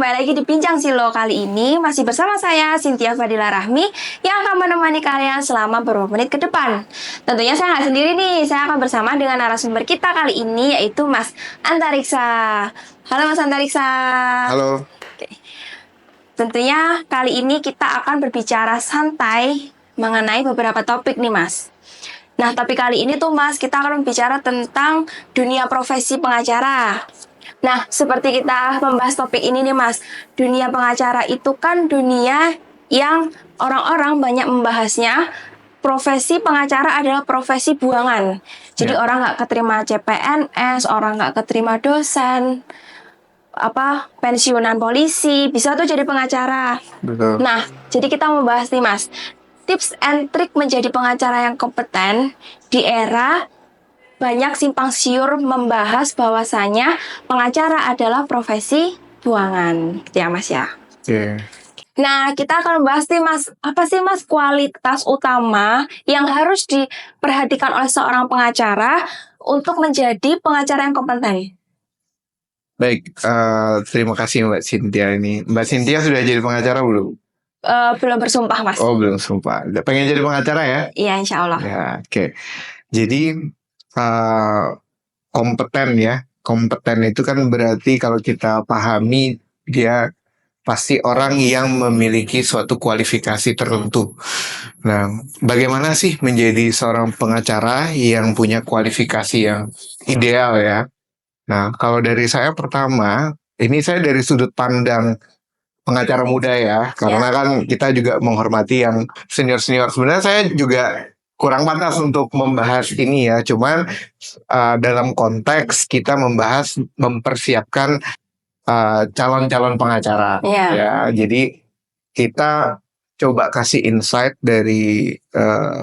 kembali lagi di Bincang Silo. Kali ini masih bersama saya, Cynthia Fadila Rahmi, yang akan menemani kalian selama beberapa menit ke depan. Tentunya saya nggak sendiri nih, saya akan bersama dengan narasumber kita kali ini, yaitu Mas Antariksa. Halo Mas Antariksa. Halo. Oke. Tentunya kali ini kita akan berbicara santai mengenai beberapa topik nih Mas. Nah, tapi kali ini tuh Mas, kita akan berbicara tentang dunia profesi pengacara. Nah, seperti kita membahas topik ini nih Mas, dunia pengacara itu kan dunia yang orang-orang banyak membahasnya. Profesi pengacara adalah profesi buangan. Jadi orang nggak keterima CPNS, orang nggak keterima dosen, pensiunan polisi, bisa tuh jadi pengacara. Betul. Nah, jadi kita mau bahas nih Mas, tips and trik menjadi pengacara yang kompeten di era banyak simpang siur membahas bahwasanya pengacara adalah profesi buangan, gitu ya Mas ya. Oke. Nah, kita akan membahas nih Mas, apa sih Mas kualitas utama yang harus diperhatikan oleh seorang pengacara untuk menjadi pengacara yang kompeten? Baik, terima kasih Mbak Cynthia ini. Mbak Cynthia sudah jadi pengacara belum? Belum bersumpah Mas. Oh, belum sumpah. Pengen jadi pengacara ya? Iya, insya Allah. Ya, oke. Jadi kompeten ya. Kompeten itu kan berarti kalau kita pahami dia pasti orang yang memiliki suatu kualifikasi tertentu. Nah, bagaimana sih menjadi seorang pengacara yang punya kualifikasi yang ideal ya? Nah, kalau dari saya pertama, ini saya dari sudut pandang pengacara muda ya, karena kan kita juga menghormati yang senior-senior. Sebenarnya saya juga kurang pantas untuk membahas ini ya, cuman dalam konteks kita membahas mempersiapkan calon-calon pengacara ya. Jadi kita coba kasih insight dari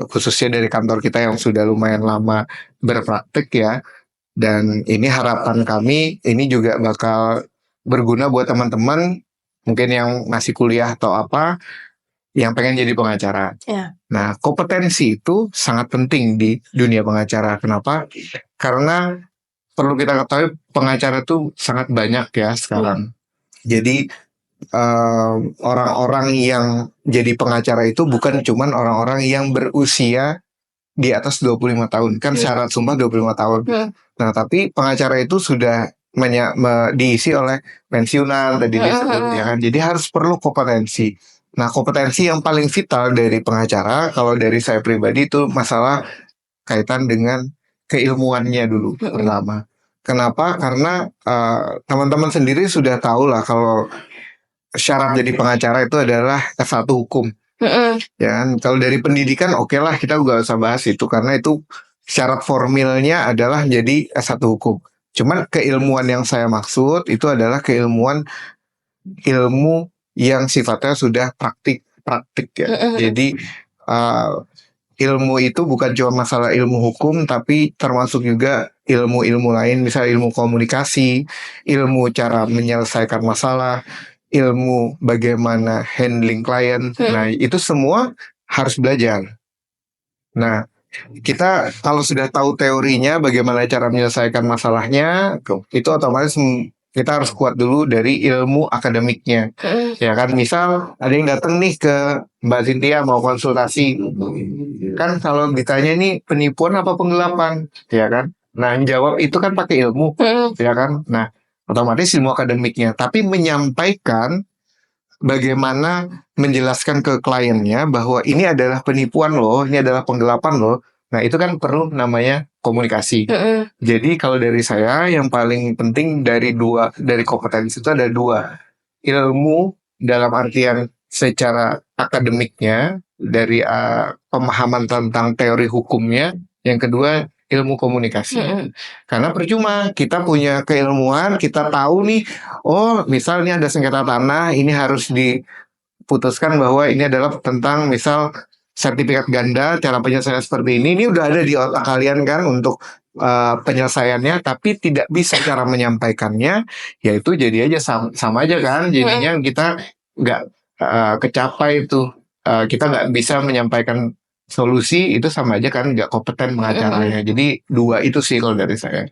khususnya dari kantor kita yang sudah lumayan lama berpraktik ya. Dan ini harapan kami, ini juga bakal berguna buat teman-teman mungkin yang masih kuliah atau apa, yang pengen jadi pengacara. Nah, kompetensi itu sangat penting di dunia pengacara. Kenapa? Karena perlu kita ketahui pengacara itu sangat banyak ya sekarang. Jadi orang-orang yang jadi pengacara itu bukan cuman orang-orang yang berusia di atas 25 tahun. Kan syarat sumpah 25 tahun. Nah, tapi pengacara itu sudah diisi oleh pensiunan tadi disebut ya kan. Jadi harus perlu kompetensi. Nah, kompetensi yang paling vital dari pengacara kalau dari saya pribadi itu masalah kaitan dengan keilmuannya dulu pertama. Kenapa? Karena teman-teman sendiri sudah tahu lah kalau syarat jadi pengacara itu adalah S1 hukum. Ya kan? Kalau dari pendidikan oke lah, kita gak usah bahas itu karena itu syarat formilnya adalah jadi S1 hukum. Cuman keilmuan yang saya maksud itu adalah ilmu yang sifatnya sudah praktik ya. Jadi ilmu itu bukan cuma masalah ilmu hukum, tapi termasuk juga ilmu-ilmu lain, misalnya ilmu komunikasi, ilmu cara menyelesaikan masalah, ilmu bagaimana handling klien. Nah, itu semua harus belajar. Nah, kita kalau sudah tahu teorinya, bagaimana cara menyelesaikan masalahnya, itu otomatis kita harus kuat dulu dari ilmu akademiknya. Ya kan, misal ada yang datang nih ke Mbak Cynthia mau konsultasi. Kan kalau ditanya nih penipuan apa penggelapan, ya kan? Nah, jawab itu kan pakai ilmu, ya kan? Nah, otomatis ilmu akademiknya, tapi menyampaikan bagaimana menjelaskan ke kliennya bahwa ini adalah penipuan loh, ini adalah penggelapan loh. Nah, itu kan perlu namanya komunikasi. Jadi kalau dari saya yang paling penting dari kompetensi itu ada dua. Ilmu dalam artian secara akademiknya dari pemahaman tentang teori hukumnya. Yang kedua ilmu komunikasi. Karena percuma kita punya keilmuan, kita tahu nih, oh misal ini ada sengketa tanah, ini harus diputuskan bahwa ini adalah tentang misal sertifikat ganda, cara penyelesaian seperti ini udah ada di otak kalian kan untuk penyelesaiannya, tapi tidak bisa cara menyampaikannya, yaitu jadi aja sama aja kan, jadinya kita nggak kecapai itu, kita nggak bisa menyampaikan solusi, itu sama aja kan nggak kompeten pengacaranya. Jadi dua itu sih kalau dari saya.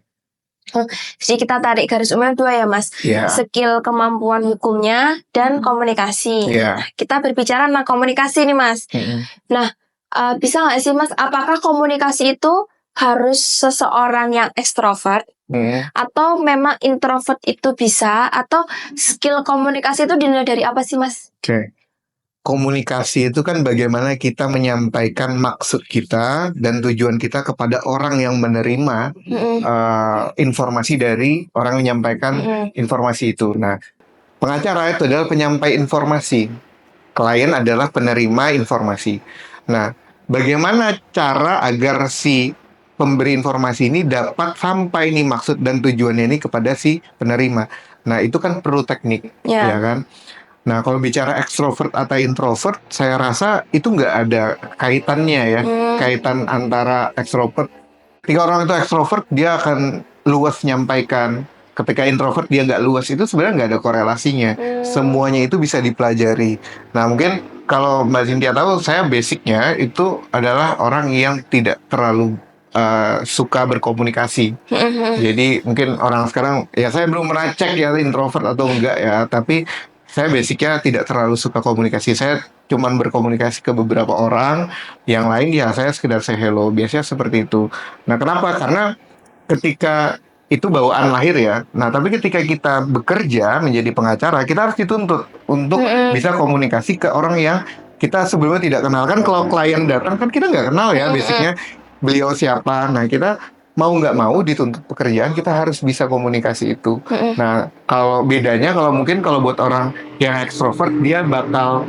Jadi kita tarik garis umumnya 2 ya Mas. Ya. Skill kemampuan hukumnya dan komunikasi. Ya. Kita berbicara tentang komunikasi nih Mas. Nah, bisa nggak sih Mas, apakah komunikasi itu harus seseorang yang ekstrovert atau memang introvert itu bisa, atau skill komunikasi itu dinilai dari apa sih Mas? Oke. Komunikasi itu kan bagaimana kita menyampaikan maksud kita dan tujuan kita kepada orang yang menerima informasi dari orang yang menyampaikan informasi itu. Nah, pengacara itu adalah penyampai informasi, klien adalah penerima informasi. Nah, bagaimana cara agar si pemberi informasi ini dapat sampai nih maksud dan tujuannya ini kepada si penerima. Nah, itu kan perlu teknik, ya kan? Nah, kalau bicara ekstrovert atau introvert, saya rasa itu nggak ada kaitannya ya. Kaitan antara ekstrovert. Ketika orang itu ekstrovert, dia akan luas menyampaikan. Ketika introvert, dia nggak luas. Itu sebenarnya nggak ada korelasinya. Semuanya itu bisa dipelajari. Nah, mungkin kalau Mbak Cynthia tahu, saya basicnya itu adalah orang yang tidak terlalu suka berkomunikasi. Jadi mungkin orang sekarang, ya saya belum pernah cek ya introvert atau enggak ya. Tapi saya basicnya tidak terlalu suka komunikasi. Saya cuman berkomunikasi ke beberapa orang, yang lain ya saya sekedar say hello. Biasanya seperti itu. Nah, kenapa? Karena ketika itu bawaan lahir ya. Nah, tapi ketika kita bekerja menjadi pengacara, kita harus dituntut untuk bisa komunikasi ke orang yang kita sebelumnya tidak kenal. Kan kalau klien datang kan kita nggak kenal ya basicnya beliau siapa. Nah, kita mau nggak mau dituntut pekerjaan, kita harus bisa komunikasi itu. Nah, kalau bedanya mungkin kalau buat orang yang ekstrovert, dia bakal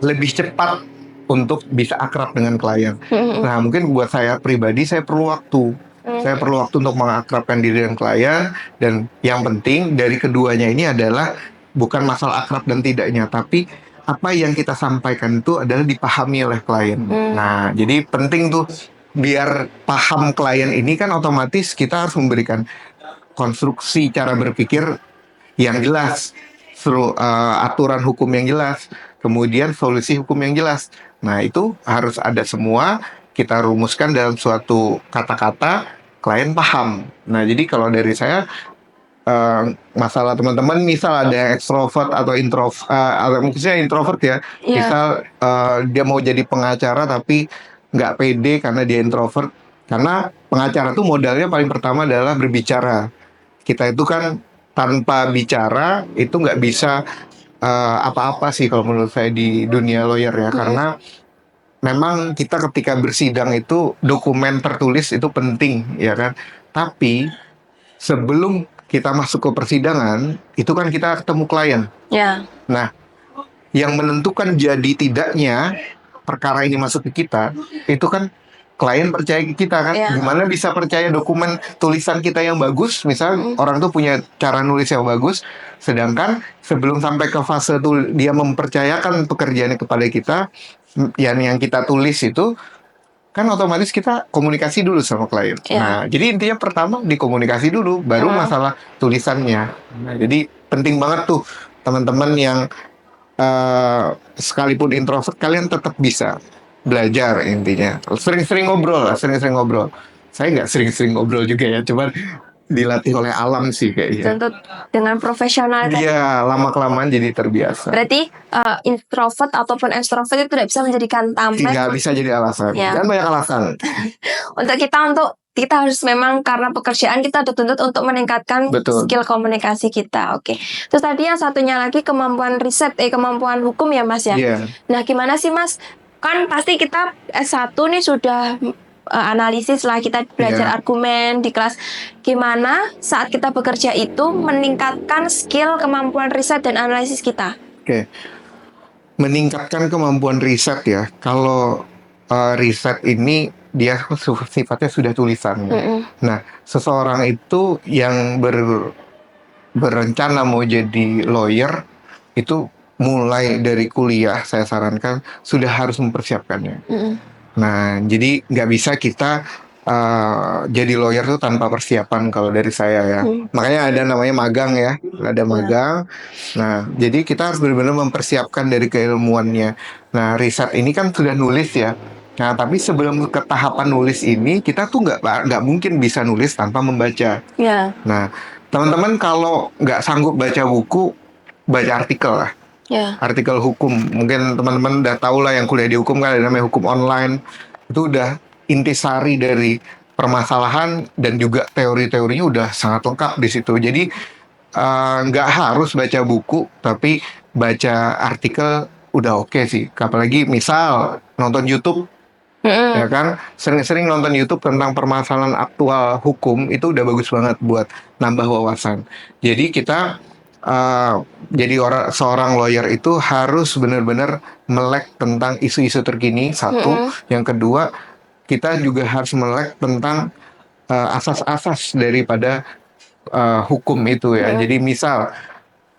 lebih cepat untuk bisa akrab dengan klien. Nah, mungkin buat saya pribadi, saya perlu waktu. Saya perlu waktu untuk mengakrabkan diri dengan klien. Dan yang penting dari keduanya ini adalah bukan masalah akrab dan tidaknya, tapi apa yang kita sampaikan itu adalah dipahami oleh klien. Nah, jadi penting tuh biar paham klien ini, kan otomatis kita harus memberikan konstruksi cara berpikir yang jelas, aturan hukum yang jelas, kemudian solusi hukum yang jelas. Nah, itu harus ada semua, kita rumuskan dalam suatu kata-kata, klien paham. Nah, jadi kalau dari saya, masalah teman-teman misal ada yang ekstrovert atau introvert, mungkin introvert ya, misal dia mau jadi pengacara tapi nggak pede karena dia introvert. Karena pengacara tuh modalnya paling pertama adalah berbicara. Kita itu kan tanpa bicara itu nggak bisa apa-apa sih kalau menurut saya di dunia lawyer ya. Karena memang kita ketika bersidang itu dokumen tertulis itu penting ya kan. Tapi sebelum kita masuk ke persidangan itu kan kita ketemu klien. Nah, yang menentukan jadi tidaknya perkara ini masuk ke kita, itu kan klien percaya ke kita kan. Gimana bisa percaya dokumen tulisan kita yang bagus, misal orang tuh punya cara nulis yang bagus, sedangkan sebelum sampai ke fase dia mempercayakan pekerjaannya kepada kita, yang kita tulis itu kan otomatis kita komunikasi dulu sama klien. Nah, jadi intinya pertama dikomunikasi dulu, baru masalah tulisannya. Nah, jadi penting banget tuh teman-teman yang sekalipun introvert, kalian tetap bisa belajar intinya. Sering-sering ngobrol lah, sering-sering ngobrol. Saya nggak sering-sering ngobrol juga ya, cuman dilatih oleh alam sih kayaknya. Tentu dengan profesional kan? Iya, lama-kelamaan jadi terbiasa. Berarti introvert ataupun extrovert itu tidak bisa menjadikan tameng. Nggak bisa jadi alasan. Dan banyak alasan. Kita harus memang karena pekerjaan kita dituntut untuk meningkatkan skill komunikasi kita. Oke. Terus tadi yang satunya lagi kemampuan riset, kemampuan hukum ya Mas ya. Nah, gimana sih Mas? Kan pasti kita S1 nih sudah analisis lah, kita belajar argumen di kelas. Gimana saat kita bekerja itu meningkatkan skill kemampuan riset dan analisis kita? Oke. Meningkatkan kemampuan riset ya. Kalau riset ini dia sifatnya sudah tulisan. Nah, seseorang itu yang berencana mau jadi lawyer itu mulai dari kuliah, saya sarankan sudah harus mempersiapkannya. Nah, jadi nggak bisa kita jadi lawyer tuh tanpa persiapan kalau dari saya ya. Makanya ada namanya magang ya, ada magang. Nah, jadi kita harus benar-benar mempersiapkan dari keilmuannya. Nah, riset ini kan sudah nulis ya. Nah, tapi sebelum ke tahapan nulis ini, kita tuh nggak mungkin bisa nulis tanpa membaca. Ya. Nah, teman-teman kalau nggak sanggup baca buku, baca artikel lah. Ya. Artikel hukum. Mungkin teman-teman udah tahu lah yang kuliah di hukum kan ada namanya hukum online. Itu udah intisari dari permasalahan dan juga teori-teorinya udah sangat lengkap di situ. Jadi nggak harus baca buku, tapi baca artikel udah oke sih. Apalagi misal nonton YouTube, ya kan, sering-sering nonton YouTube tentang permasalahan aktual hukum itu udah bagus banget buat nambah wawasan. Jadi kita jadi seorang lawyer itu harus benar-benar melek tentang isu-isu terkini satu. Yang kedua, kita juga harus melek tentang asas-asas daripada hukum itu ya. Jadi misal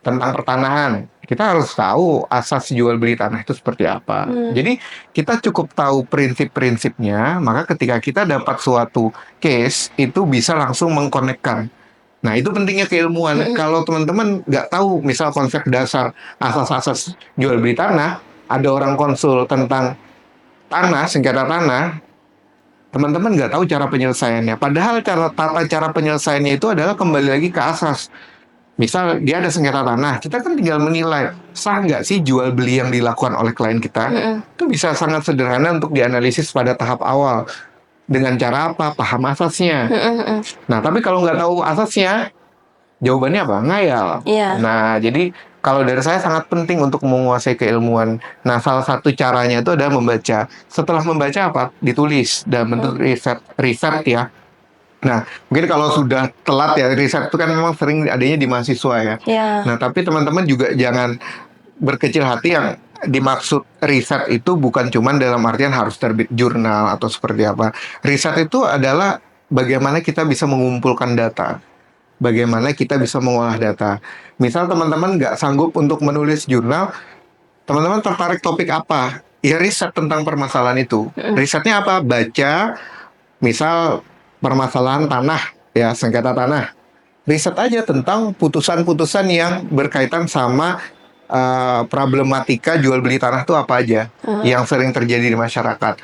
tentang pertanahan, kita harus tahu asas jual beli tanah itu seperti apa. Jadi kita cukup tahu prinsip-prinsipnya, maka ketika kita dapat suatu case itu bisa langsung mengkonekkan. Nah, itu pentingnya keilmuan. Kalau teman-teman nggak tahu misal konsep dasar asas-asas jual beli tanah, ada orang konsul tentang tanah, sengketa tanah, teman-teman nggak tahu cara penyelesaiannya. Padahal tata cara penyelesaiannya itu adalah kembali lagi ke asas. Misal dia ada sengketa tanah, kita kan tinggal menilai sah nggak sih jual beli yang dilakukan oleh klien kita. Itu bisa sangat sederhana untuk dianalisis pada tahap awal. Dengan cara apa? Paham asasnya. Nah, tapi kalau nggak tahu asasnya, jawabannya apa? Ngayal. Iya. Nah, jadi kalau dari saya sangat penting untuk menguasai keilmuan. Nah, salah satu caranya itu adalah membaca. Setelah membaca apa? Ditulis dalam bentuk riset ya. Nah, mungkin kalau sudah telat ya, riset itu kan memang sering adanya di mahasiswa ya. Ya. Nah, tapi teman-teman juga jangan berkecil hati. Yang dimaksud riset itu bukan cuma dalam artian harus terbit jurnal atau seperti apa. Riset itu adalah bagaimana kita bisa mengumpulkan data, bagaimana kita bisa mengolah data. Misal teman-teman nggak sanggup untuk menulis jurnal, teman-teman tertarik topik apa? Ya riset tentang permasalahan itu. Risetnya apa? Baca, misal permasalahan tanah, ya sengketa tanah. Riset aja tentang putusan-putusan yang berkaitan sama problematika jual beli tanah itu apa aja yang sering terjadi di masyarakat.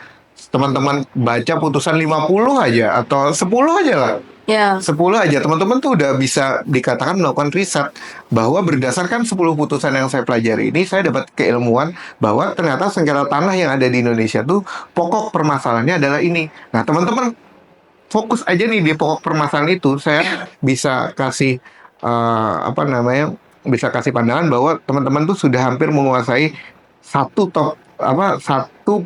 Teman-teman baca putusan 50 aja atau 10 aja lah. Ya. 10 aja teman-teman tuh udah bisa dikatakan melakukan riset bahwa berdasarkan 10 putusan yang saya pelajari ini saya dapat keilmuan bahwa ternyata sengketa tanah yang ada di Indonesia tuh pokok permasalahannya adalah ini. Nah, teman-teman fokus aja nih di pokok permasalahan itu, saya bisa kasih bisa kasih pandangan bahwa teman-teman tuh sudah hampir menguasai satu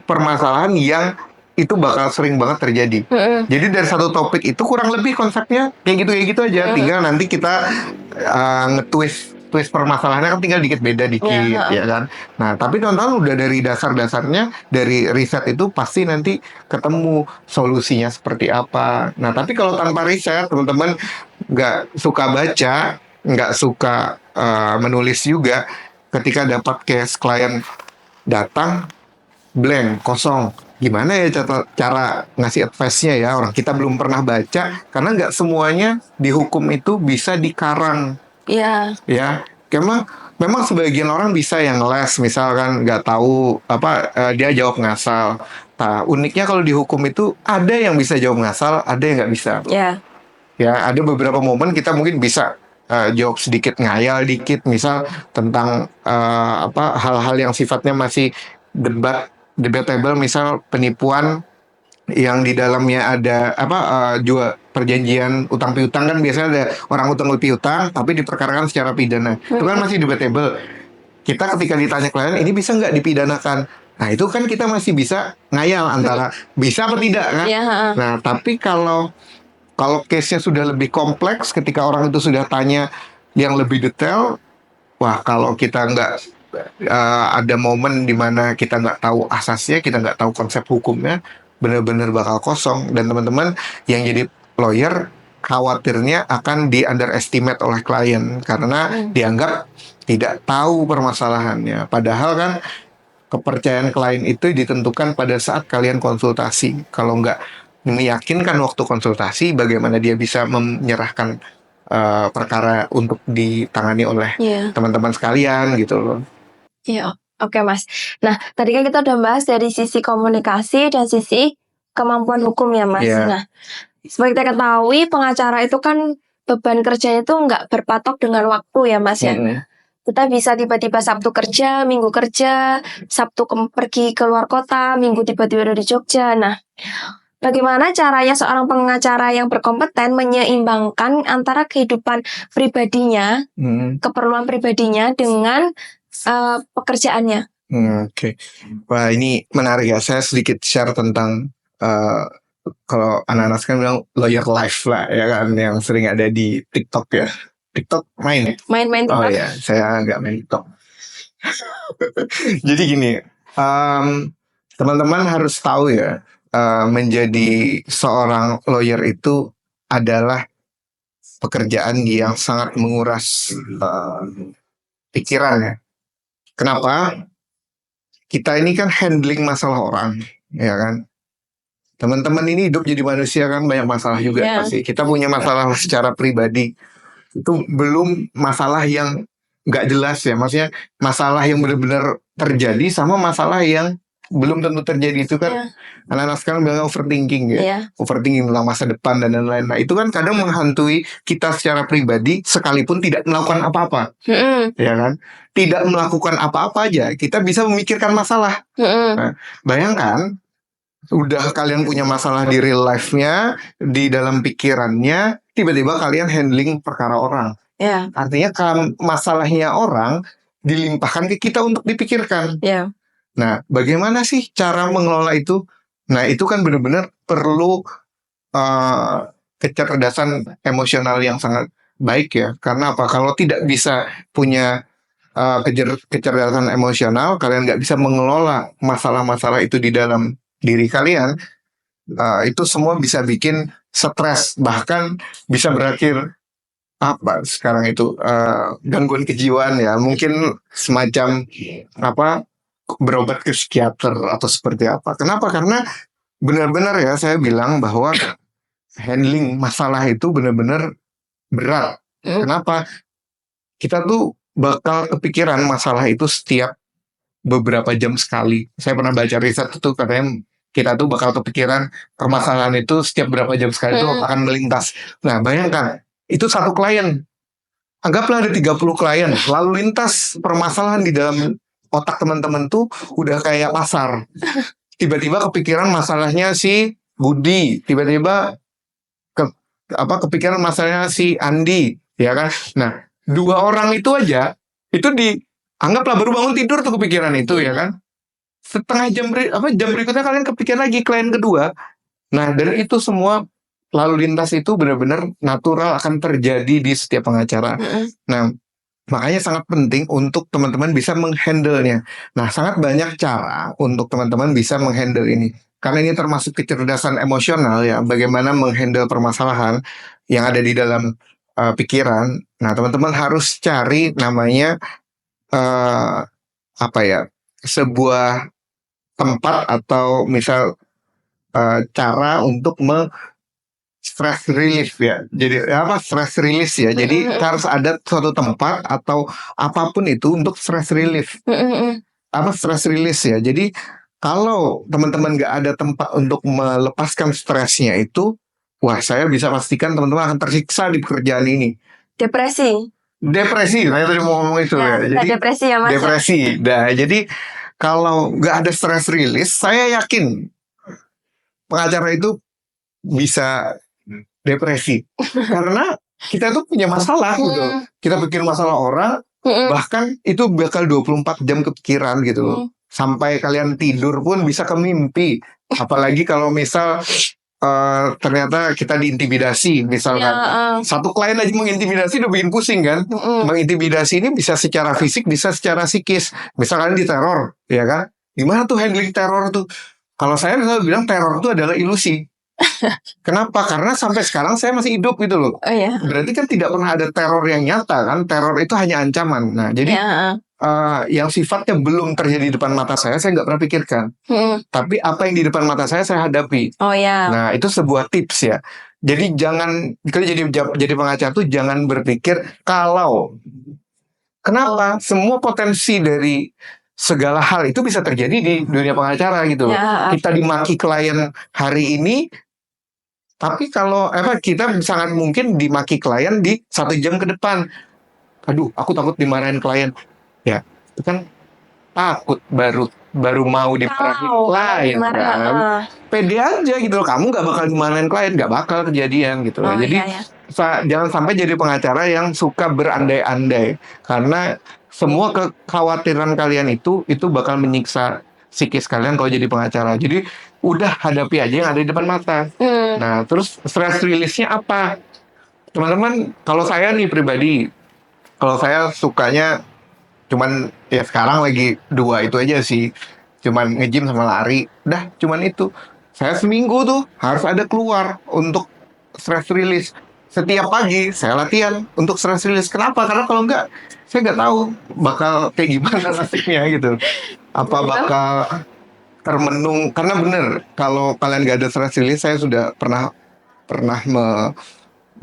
permasalahan yang itu bakal sering banget terjadi. Jadi dari satu topik itu kurang lebih konsepnya kayak gitu aja. Tinggal nanti kita nge-twist permasalahannya kan tinggal dikit beda dikit ya kan. Nah, tapi teman-teman udah dari dasar-dasarnya dari riset itu pasti nanti ketemu solusinya seperti apa. Nah, tapi kalau tanpa riset teman-teman nggak suka baca, nggak suka menulis juga, ketika dapat case klien datang blank, kosong, gimana ya cara ngasih advice-nya ya, orang kita belum pernah baca, karena nggak semuanya di hukum itu bisa dikarang. Iya. Ya, memang sebagian orang bisa yang les, misalkan nggak tahu dia jawab ngasal. Nah, uniknya kalau di hukum itu ada yang bisa jawab ngasal, ada yang nggak bisa. Ya. Ya, ada beberapa momen kita mungkin bisa jawab sedikit ngayal dikit, misal tentang hal-hal yang sifatnya masih debatable, misal penipuan yang di dalamnya ada jual perjanjian utang piutang, kan biasanya ada orang utang piutang tapi diperkarakan secara pidana. Itu kan masih debatable. Kita ketika ditanya klien ini bisa nggak dipidanakan, nah itu kan kita masih bisa ngayal antara bisa atau tidak kan. Nah, tapi kalau case-nya sudah lebih kompleks, ketika orang itu sudah tanya yang lebih detail, wah, kalau kita nggak ada momen di mana kita nggak tahu asasnya, kita nggak tahu konsep hukumnya, benar-benar bakal kosong. Dan teman-teman yang jadi lawyer khawatirnya akan di underestimate oleh klien karena dianggap tidak tahu permasalahannya. Padahal kan kepercayaan klien itu ditentukan pada saat kalian konsultasi. Kalau nggak meyakinkan waktu konsultasi, bagaimana dia bisa menyerahkan perkara untuk ditangani oleh teman-teman sekalian gitu loh. Iya. Oke Mas. Nah, tadi kan kita udah bahas dari sisi komunikasi dan sisi kemampuan hukum ya Mas. Iya. Nah, seperti kita ketahui pengacara itu kan beban kerjanya itu nggak berpatok dengan waktu ya Mas ya. Kita bisa tiba-tiba Sabtu kerja, Minggu kerja, Sabtu pergi keluar kota, Minggu tiba-tiba ada di Jogja. Nah, bagaimana caranya seorang pengacara yang berkompeten menyeimbangkan antara kehidupan pribadinya, keperluan pribadinya dengan pekerjaannya? Oke. Wah, ini menarik ya. Saya sedikit share tentang kalau anak-anak sekarang bilang lawyer life lah ya kan, yang sering ada di TikTok ya. TikTok main ya? Main-main Oh TikTok. ya, saya nggak main TikTok. Jadi gini, teman-teman harus tahu ya, menjadi seorang lawyer itu adalah pekerjaan yang sangat menguras pikiran ya. Kenapa? Kita ini kan handling masalah orang, ya kan. Teman-teman ini hidup jadi manusia kan banyak masalah juga pasti. Kita punya masalah secara pribadi. Itu belum masalah yang nggak jelas ya. Maksudnya masalah yang benar-benar terjadi sama masalah yang belum tentu terjadi. Itu kan anak-anak sekarang bilang overthinking ya. Overthinking tentang masa depan dan lain-lain. Nah itu kan kadang menghantui kita secara pribadi sekalipun tidak melakukan apa-apa. Ya kan. Tidak melakukan apa-apa aja kita bisa memikirkan masalah. Nah, bayangkan udah kalian punya masalah di real life-nya, di dalam pikirannya, tiba-tiba kalian handling perkara orang. Artinya masalahnya orang dilimpahkan ke kita untuk dipikirkan. Nah, bagaimana sih cara mengelola itu? Nah, itu kan benar-benar perlu kecerdasan emosional yang sangat baik ya. Karena apa? Kalau tidak bisa punya kecerdasan emosional, kalian nggak bisa mengelola masalah-masalah itu di dalam diri kalian, itu semua bisa bikin stres, bahkan bisa berakhir apa sekarang itu gangguan kejiwaan ya, mungkin semacam apa berobat ke psikiater atau seperti apa. Kenapa? Karena benar-benar ya saya bilang bahwa handling masalah itu benar-benar berat. Kenapa? Kita tuh bakal kepikiran masalah itu setiap beberapa jam sekali. Saya pernah baca riset itu katanya kita tuh bakal kepikiran permasalahan itu setiap berapa jam sekali itu akan melintas. Nah bayangkan, itu satu klien. Anggaplah ada 30 klien. Lalu lintas permasalahan di dalam otak teman-teman tuh udah kayak pasar. Tiba-tiba kepikiran masalahnya si Budi. Tiba-tiba kepikiran masalahnya si Andi. Ya kan? Nah, 2 orang itu aja, itu anggaplah baru bangun tidur tuh kepikiran itu ya kan. Setengah jam berikutnya kalian kepikiran lagi klien kedua. Nah, dan itu semua lalu lintas itu benar-benar natural akan terjadi di setiap pengacara. Nah, makanya sangat penting untuk teman-teman bisa menghandle-nya. Nah, sangat banyak cara untuk teman-teman bisa menghandle ini. Karena ini termasuk kecerdasan emosional ya, bagaimana menghandle permasalahan yang ada di dalam pikiran. Nah, teman-teman harus cari namanya sebuah tempat atau misal cara untuk stress relief ya. Jadi stress release ya. Jadi harus ada suatu tempat atau apapun itu untuk stress relief. Stress release ya. Jadi kalau teman-teman nggak ada tempat untuk melepaskan stresnya itu, wah saya bisa pastikan teman-teman akan tersiksa di pekerjaan ini. Depresi, saya tadi mau ngomong itu ya. Jadi depresi ya Mas. Depresi. Nah, jadi kalau nggak ada stress release, saya yakin pengacara itu bisa depresi. Karena kita tuh punya masalah gitu. Kita pikir masalah orang, bahkan itu bakal 24 jam kepikiran gitu loh. Sampai kalian tidur pun bisa ke mimpi. Apalagi kalau misal ternyata kita diintimidasi misalkan. Satu klien aja mengintimidasi udah bikin pusing kan. Mengintimidasi ini bisa secara fisik, bisa secara psikis. Misalkan diteror, ya kan. Gimana tuh handling teror tuh? Kalau saya selalu bilang teror itu adalah ilusi. Kenapa? Karena sampai sekarang saya masih hidup gitu loh. Berarti kan tidak pernah ada teror yang nyata kan. Teror itu hanya ancaman. Nah jadi yang sifatnya belum terjadi di depan mata saya nggak pernah pikirkan. Tapi apa yang di depan mata saya hadapi. Nah itu sebuah tips ya. Jadi jangan, kalau jadi pengacara tuh jangan berpikir kalau kenapa semua potensi dari segala hal itu bisa terjadi di dunia pengacara gitu loh. Ya. Kita dimaki klien hari ini, tapi kalau kita sangat mungkin dimaki klien di 1 jam ke depan. Aduh, aku takut dimarahin klien. Ya, itu kan takut baru mau dimarahin klien kan. Pede aja gitu loh. Kamu nggak bakal dimarahin klien, nggak bakal kejadian gitu loh. Jadi jangan sampai jadi pengacara yang suka berandai-andai, karena semua kekhawatiran kalian itu bakal menyiksa psikis kalian kalau jadi pengacara. Jadi udah hadapi aja yang ada di depan mata. Nah, terus stress release-nya apa? Teman-teman, kalau saya nih pribadi, kalau saya sukanya cuman ya sekarang lagi 2 itu aja sih. Cuman nge-gym sama lari. Udah, cuman itu. Saya seminggu tuh harus ada keluar untuk stress release. Setiap pagi saya latihan untuk stress release. Kenapa? Karena kalau enggak, saya nggak tahu bakal kayak gimana nasibnya gitu. Apa bakal termenung, karena bener kalau kalian nggak ada stress release, saya sudah pernah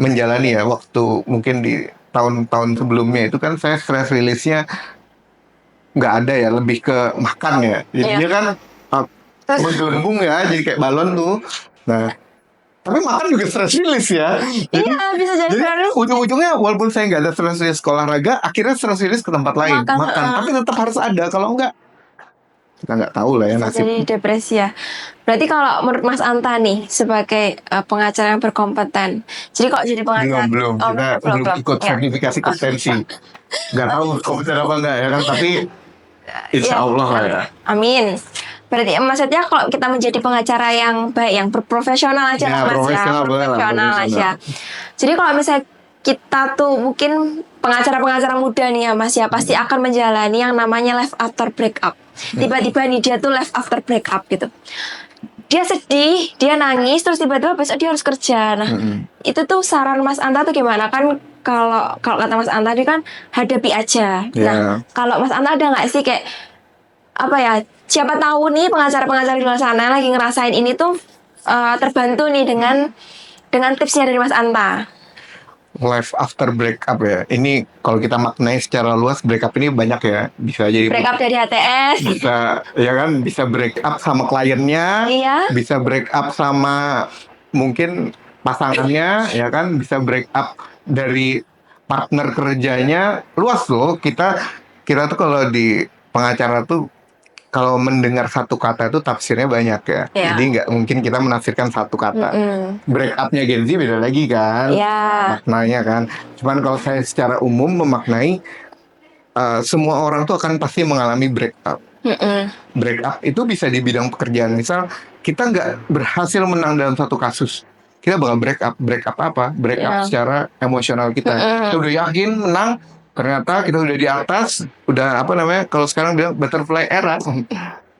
menjalani ya waktu mungkin di tahun-tahun sebelumnya itu kan saya stress release-nya nggak ada ya, lebih ke makan ya. Jadinya kan menggelembung ya, jadi kayak balon tuh. Nah, tapi makan juga stress release ya. Jadi, bisa jadi ujung-ujungnya walaupun saya nggak ada stress release olahraga, akhirnya stress release ke tempat lain, makan. Tapi tetap harus ada, kalau enggak kita nggak tahu lah ya nasib. Jadi depresi ya. Berarti kalau menurut Mas Anta nih sebagai pengacara yang berkompeten, jadi kok jadi pengacara belum kita belum ikut sertifikasi kompetensi. Nggak tahu kompeten apa enggak ya kan, tapi insya Allah lah ya. Amin. Berarti maksudnya kalau kita menjadi pengacara yang baik, yang berprofesional aja lah Mas ya. Profesional aja. Jadi kalau misalnya kita tuh mungkin pengacara-pengacara muda nih ya Mas ya, pasti akan menjalani yang namanya life after breakup. Tiba-tiba nih dia tuh life after breakup gitu. Dia sedih, dia nangis, terus tiba-tiba besok dia harus kerja. Nah, itu tuh saran Mas Anta tuh gimana? Kan kalau kata Mas Anta tadi kan hadapi aja. Nah, kalau Mas Anta ada nggak sih kayak apa ya? Siapa tahu nih pengacara-pengacara di luar sana lagi ngerasain ini tuh terbantu nih dengan tipsnya dari Mas Anta. Life after breakup ya. Ini kalau kita maknai secara luas, breakup ini banyak ya. Bisa jadi breakup dari HTS. Bisa ya kan, bisa breakup sama kliennya, bisa breakup sama mungkin pasangannya, ya kan, bisa breakup dari partner kerjanya. Luas loh. Kita tuh kalau di pengacara tuh kalau mendengar satu kata itu tafsirnya banyak ya. Jadi nggak mungkin kita menafsirkan satu kata. Break-up-nya Gen Z beda lagi kan, maknanya kan. Cuman kalau saya secara umum memaknai, semua orang tuh akan pasti mengalami break-up. Break-up itu bisa di bidang pekerjaan. Misal kita nggak berhasil menang dalam satu kasus, kita bakal break-up. Break-up apa? Break-up secara emosional kita. Kita udah yakin menang, ternyata kita udah di atas, udah kalau sekarang bilang butterfly era,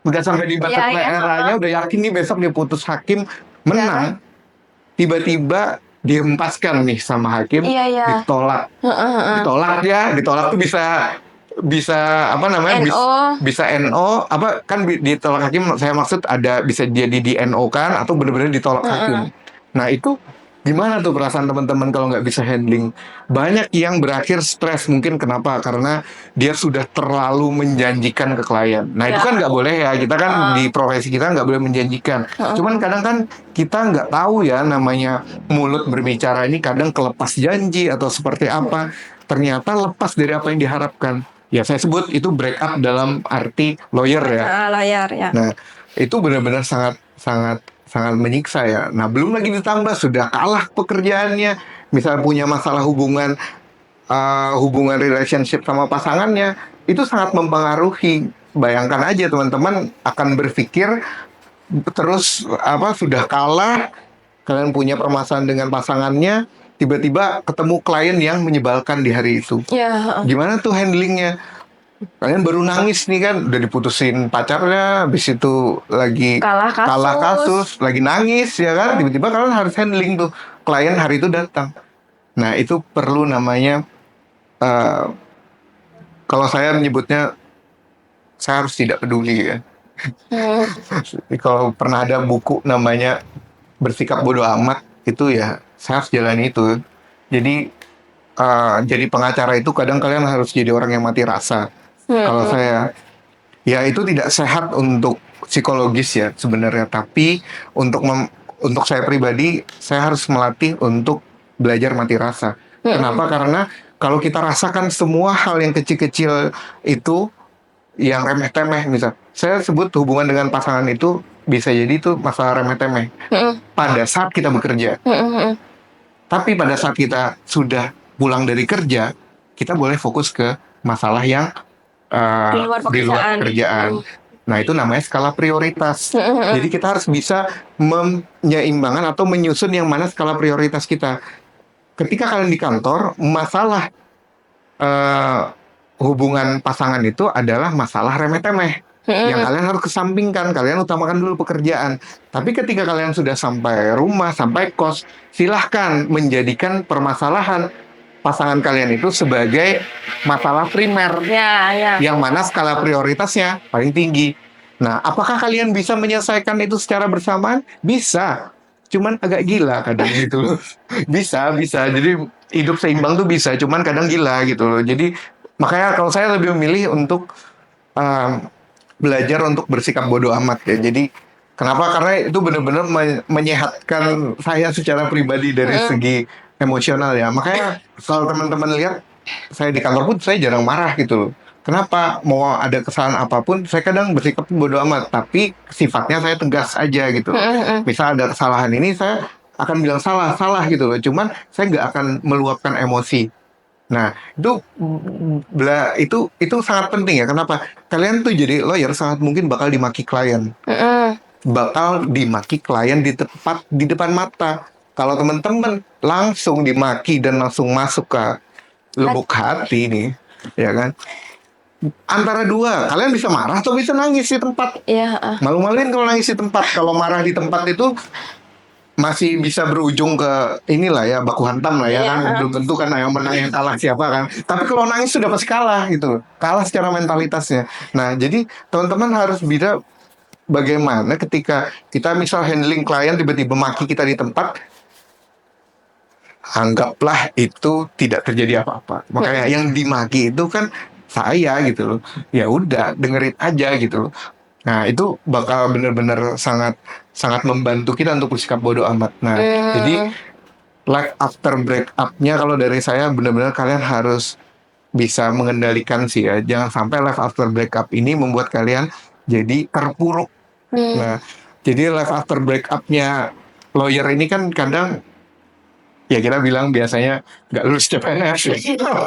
udah sampai di butterfly eranya, udah yakin nih besok dia putus hakim menang, tiba-tiba dihempaskan nih sama hakim, ditolak, ditolak tuh bisa bisa NO, kan ditolak hakim, saya maksud ada bisa jadi di NO kan, atau benar-benar ditolak hakim. Nah itu gimana tuh perasaan teman-teman kalau nggak bisa handling? Banyak yang berakhir stres, mungkin kenapa? Karena dia sudah terlalu menjanjikan ke klien. Nah itu kan nggak boleh ya, kita kan di profesi kita nggak boleh menjanjikan. Cuman kadang kan kita nggak tahu ya, namanya mulut berbicara ini kadang kelepas janji atau seperti apa. Ternyata lepas dari apa yang diharapkan. Ya saya sebut itu break up dalam arti lawyer ya. Nah itu benar-benar sangat menyiksa ya. Nah belum lagi ditambah sudah kalah pekerjaannya, misal punya masalah hubungan relationship sama pasangannya, itu sangat mempengaruhi. Bayangkan aja teman-teman akan berpikir terus sudah kalah, kalian punya permasalahan dengan pasangannya, tiba-tiba ketemu klien yang menyebalkan di hari itu. Gimana tuh handlingnya? Kalian baru nangis nih kan, udah diputusin pacarnya, habis itu lagi kalah kasus, lagi nangis ya kan, tiba-tiba kalian harus handling tuh klien hari itu datang. Nah itu perlu namanya, kalau saya menyebutnya, saya harus tidak peduli ya. Kalau pernah ada buku namanya Bersikap Bodoh Amat, itu ya saya harus jalani itu. Jadi jadi pengacara itu kadang kalian harus jadi orang yang mati rasa. Kalau saya Ya itu tidak sehat untuk psikologis ya sebenarnya. Tapi untuk saya pribadi, saya harus melatih untuk belajar mati rasa. Kenapa? Karena kalau kita rasakan semua hal yang kecil-kecil itu, yang remeh-temeh, misal, saya sebut hubungan dengan pasangan itu bisa jadi itu masalah remeh-temeh pada saat kita bekerja. Tapi pada saat kita sudah pulang dari kerja, kita boleh fokus ke masalah yang Di luar di luar pekerjaan. pekerjaan. Nah, itu namanya skala prioritas. Jadi kita harus bisa menyeimbangkan atau menyusun yang mana skala prioritas kita. Ketika kalian di kantor, masalah eh, hubungan pasangan itu adalah masalah remeh-temeh. Yang kalian harus kesampingkan, kalian utamakan dulu pekerjaan. Tapi ketika kalian sudah sampai rumah, sampai kos, silahkan menjadikan permasalahan pasangan kalian itu sebagai masalah primer, Ya. yang mana skala prioritasnya paling tinggi. Nah, apakah kalian bisa menyelesaikan itu secara bersamaan? Bisa. Cuman agak gila kadang gitu loh. Bisa. Jadi hidup seimbang tuh bisa, cuman kadang gila gitu loh. Jadi makanya kalau saya lebih memilih untuk um, belajar untuk bersikap bodoh amat ya. Jadi kenapa? Karena itu benar-benar menyehatkan saya secara pribadi dari segi emosional ya. Makanya kalau teman-teman lihat saya di kantor pun saya jarang marah gitu loh. Kenapa? Mau ada kesalahan apapun, saya kadang bersikap bodoh amat. Tapi sifatnya saya tegas aja gitu. Misal ada kesalahan ini, saya akan bilang salah gitu loh. Cuman saya nggak akan meluapkan emosi. Nah, itu sangat penting ya. Kenapa? Kalian tuh jadi lawyer sangat mungkin bakal dimaki klien. Bakal dimaki klien di depan mata. Kalau teman-teman langsung dimaki dan langsung masuk ke lubuk hati nih, ya kan? Antara dua, kalian bisa marah atau bisa nangis di tempat. Iya. Malu-maluin kalau nangis di tempat. Kalau marah di tempat itu masih bisa berujung ke inilah ya, baku hantam lah ya, kan belum tentu kan yang menang yang kalah siapa kan, tapi kalau nangis sudah pasti kalah gitu, kalah secara mentalitasnya. Nah, jadi teman-teman harus bisa bagaimana ketika kita misal handling klien tiba-tiba maki kita di tempat, anggaplah itu tidak terjadi apa-apa. Makanya yang dimaki itu kan saya gitu loh, ya udah dengerin aja gitu loh. Nah, itu bakal benar-benar sangat sangat membantu kita untuk bersikap bodoh amat. Nah, jadi life after breakup-nya kalau dari saya benar-benar kalian harus bisa mengendalikan sih ya. Jangan sampai life after breakup ini membuat kalian jadi terpuruk. Nah, jadi life after breakup-nya lawyer ini kan kadang ya kita bilang biasanya nggak lulus CPNS ya.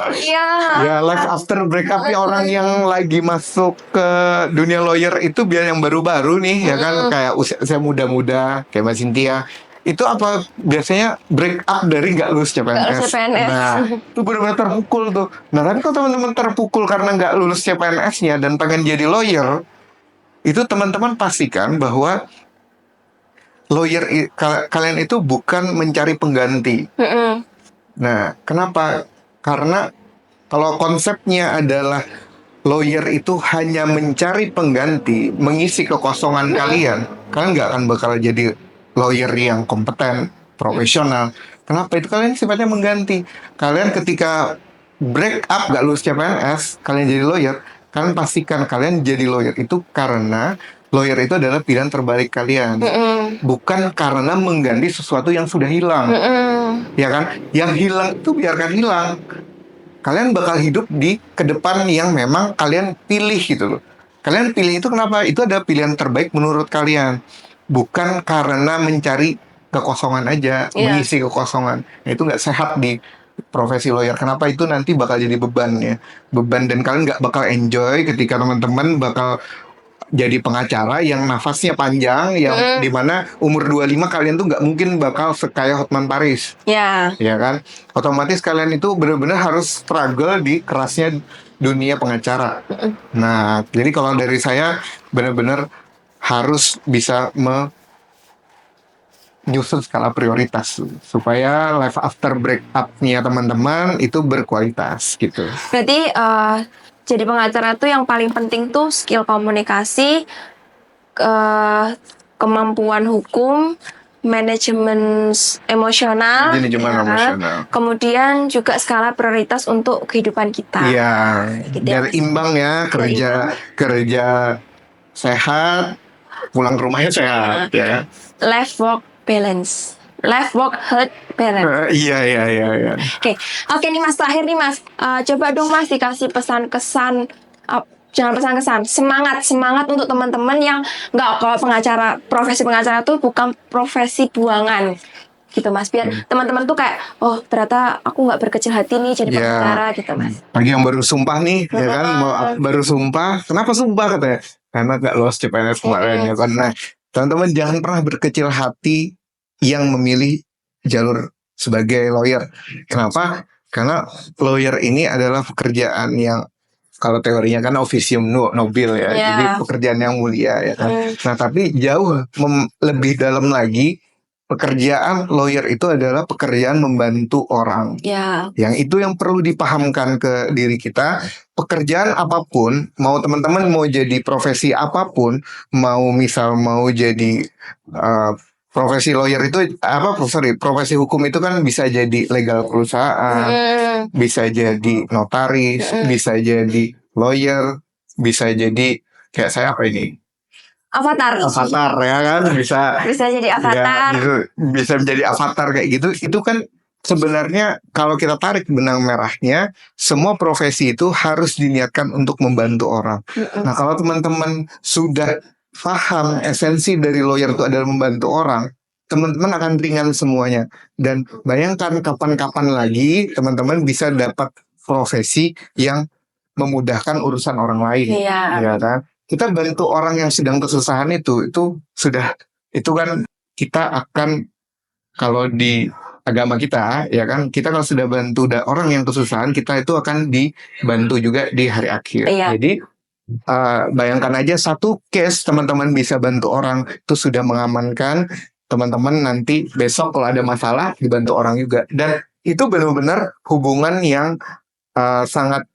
Iya. Ya, life after breakup-nya orang yang lagi masuk ke dunia lawyer itu biar yang baru-baru nih ya kan, kayak usia muda-muda kayak Mbak Cynthia. Itu apa biasanya break up dari nggak lulus CPNS. Nggak lulus CPNS. Nah, itu benar-benar terpukul tuh. Nah, tapi kalau teman-teman terpukul karena nggak lulus CPNS-nya dan pengen jadi lawyer, itu teman-teman pastikan bahwa kalian itu bukan mencari pengganti. Nah, kenapa? Karena kalau konsepnya adalah lawyer itu hanya mencari pengganti, mengisi kekosongan kalian nggak akan bakal jadi lawyer yang kompeten, profesional. Kenapa? Itu kalian sifatnya mengganti. Kalian ketika break up nggak lulus CPNS, kalian jadi lawyer, kalian pastikan kalian jadi lawyer itu karena lawyer itu adalah pilihan terbaik kalian, bukan karena mengganti sesuatu yang sudah hilang. Ya kan? Yang hilang itu biarkan hilang. Kalian bakal hidup di ke depan yang memang kalian pilih gitu loh. Kalian pilih itu kenapa? Itu adalah pilihan terbaik menurut kalian. Bukan karena mencari kekosongan aja, mengisi kekosongan. Nah, itu nggak sehat di profesi lawyer. Kenapa? Itu nanti bakal jadi beban ya. Beban, dan kalian nggak bakal enjoy ketika teman-teman bakal jadi pengacara yang nafasnya panjang, yang dimana umur 25 kalian tuh nggak mungkin bakal sekaya Hotman Paris. Ya. Ya kan? Otomatis kalian itu benar-benar harus struggle di kerasnya dunia pengacara. Nah, jadi kalau dari saya benar-benar harus bisa menyusun skala prioritas supaya life after breakup-nya teman-teman itu berkualitas gitu. Berarti jadi pengacara tuh yang paling penting tuh skill komunikasi, kemampuan hukum, manajemen emosional, Manajemen ya kan? emosional. Kemudian juga skala prioritas untuk kehidupan kita. Iya, Gitu ya, biar Mas. imbang ya, kerja sehat, pulang ke rumahnya sehat ya. Life work balance. Life work health balance. Iya. Oke nih Mas, terakhir nih Mas. Coba dong Mas dikasih pesan-kesan, jangan pesan-kesan, semangat untuk teman-teman yang nggak, kalau profesi pengacara tuh bukan profesi buangan gitu Mas, biar teman-teman tuh kayak, oh ternyata aku nggak berkecil hati nih jadi Ya. pengacara gitu Mas. Bagi yang baru sumpah nih, ya kan, baru sumpah, kenapa sumpah katanya? Karena gak lolos CPNS kemarin ya kan. Nah, teman-teman jangan pernah berkecil hati yang memilih jalur sebagai lawyer. Kenapa? Karena lawyer ini adalah pekerjaan yang, kalau teorinya kan officium nobile ya, Yeah. jadi pekerjaan yang mulia ya kan. Nah tapi jauh lebih dalam lagi, pekerjaan lawyer itu adalah pekerjaan membantu orang. Ya. Yang itu yang perlu dipahamkan ke diri kita. Pekerjaan apapun, mau teman-teman mau jadi profesi apapun, mau jadi profesi lawyer itu profesi hukum itu kan bisa jadi legal perusahaan, bisa jadi notaris, bisa jadi lawyer, bisa jadi kayak saya apa ini? Avatar Ya kan, bisa jadi avatar. Ya, bisa menjadi avatar kayak gitu. Itu kan sebenarnya kalau kita tarik benang merahnya, semua profesi itu harus diniatkan untuk membantu orang. Nah, kalau teman-teman sudah paham esensi dari lawyer itu adalah membantu orang, teman-teman akan ringan semuanya. Dan bayangkan kapan-kapan lagi teman-teman bisa dapat profesi yang memudahkan urusan orang lain. Iya. Ya kan? Kita bantu orang yang sedang kesusahan itu kan kita akan, kalau di agama kita ya kan, kita kalau sudah bantu orang yang kesusahan, kita itu akan dibantu juga di hari akhir. Iya. Jadi bayangkan aja satu case teman-teman bisa bantu orang, itu sudah mengamankan teman-teman nanti besok kalau ada masalah dibantu orang juga. Dan itu benar-benar hubungan yang sangat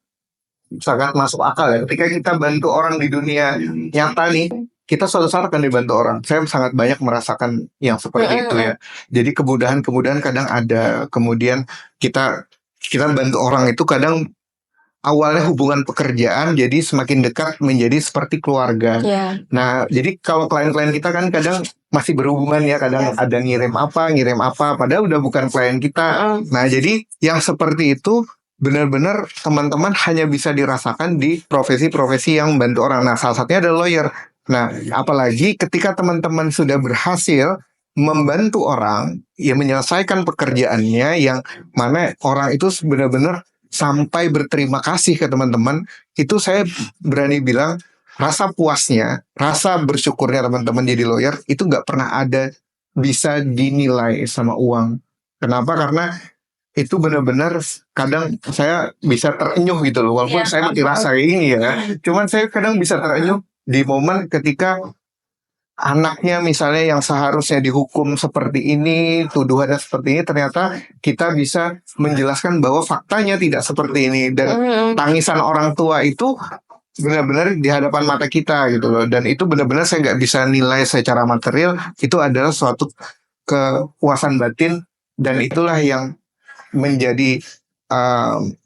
masuk akal ya. Ketika kita bantu orang di dunia nyata nih, kita suatu saat akan dibantu orang. Saya sangat banyak merasakan yang seperti itu ya. Jadi kemudahan kadang ada. Kemudian kita bantu orang itu kadang awalnya hubungan pekerjaan, jadi semakin dekat menjadi seperti keluarga. Yeah. Nah, jadi kalau klien-klien kita kan kadang masih berhubungan ya, kadang ada ngirim apa, padahal udah bukan klien kita. Nah, jadi yang seperti itu benar-benar teman-teman hanya bisa dirasakan di profesi-profesi yang membantu orang. Nah, salah satunya adalah lawyer. Nah, apalagi ketika teman-teman sudah berhasil membantu orang, ya menyelesaikan pekerjaannya, yang mana orang itu benar-benar sampai berterima kasih ke teman-teman, itu saya berani bilang rasa puasnya, rasa bersyukurnya teman-teman jadi lawyer itu nggak pernah ada bisa dinilai sama uang. Kenapa? Karena itu benar-benar kadang saya bisa terenyuh gitu loh, walaupun saya masih rasa kayak gini ya. Cuman saya kadang bisa terenyuh di momen ketika anaknya misalnya yang seharusnya dihukum seperti ini, tuduhannya seperti ini, ternyata kita bisa menjelaskan bahwa faktanya tidak seperti ini. Dan tangisan orang tua itu benar-benar di hadapan mata kita gitu loh. Dan itu benar-benar saya nggak bisa nilai secara material. Itu adalah suatu kepuasan batin, dan itulah yang menjadi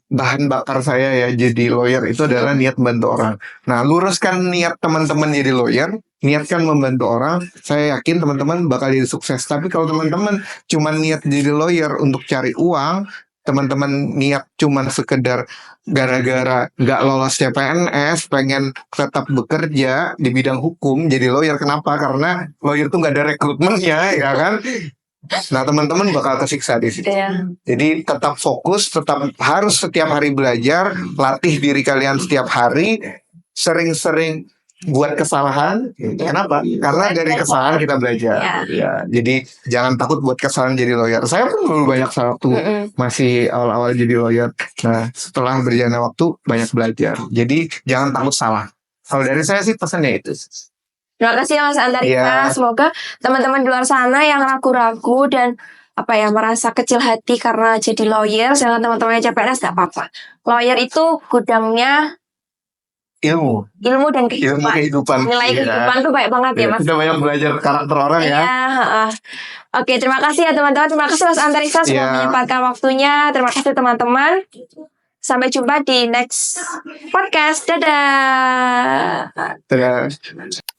bahan bakar saya ya jadi lawyer, itu adalah niat membantu orang. Nah, luruskan niat teman-teman jadi lawyer, niatkan membantu orang, saya yakin teman-teman bakal jadi sukses. Tapi kalau teman-teman cuma niat jadi lawyer untuk cari uang, teman-teman niat cuma sekedar gara-gara gak lolos CPNS, pengen tetap bekerja di bidang hukum jadi lawyer. Kenapa? Karena lawyer tuh gak ada rekrutmennya, ya kan? Nah, teman-teman bakal kesiksa di situ. Jadi tetap fokus, tetap harus setiap hari belajar, latih diri kalian setiap hari, sering-sering buat kesalahan. Kenapa? Karena dari kesalahan kita belajar. Ya, jadi jangan takut buat kesalahan jadi lawyer. Saya pun dulu banyak salah waktu masih awal-awal jadi lawyer. Nah, setelah berjalannya waktu banyak belajar. Jadi jangan takut salah. Kalau dari saya sih pesannya itu. Terima kasih Mas Antarita. Semoga teman-teman di luar sana yang ragu-ragu dan merasa kecil hati karena jadi lawyer, jangan teman-temannya CPNS, gak apa-apa. Lawyer itu gudangnya ilmu dan kehidupan. kehidupan. Nilai Iya. kehidupan tuh banyak banget ya, Mas. Kita banyak belajar karakter orang ya. Iya, heeh. Oke, terima kasih ya teman-teman. Terima kasih Mas Antariksa sudah Iya. menyempatkan waktunya. Terima kasih teman-teman. Sampai jumpa di next podcast. Dadah. Dadah.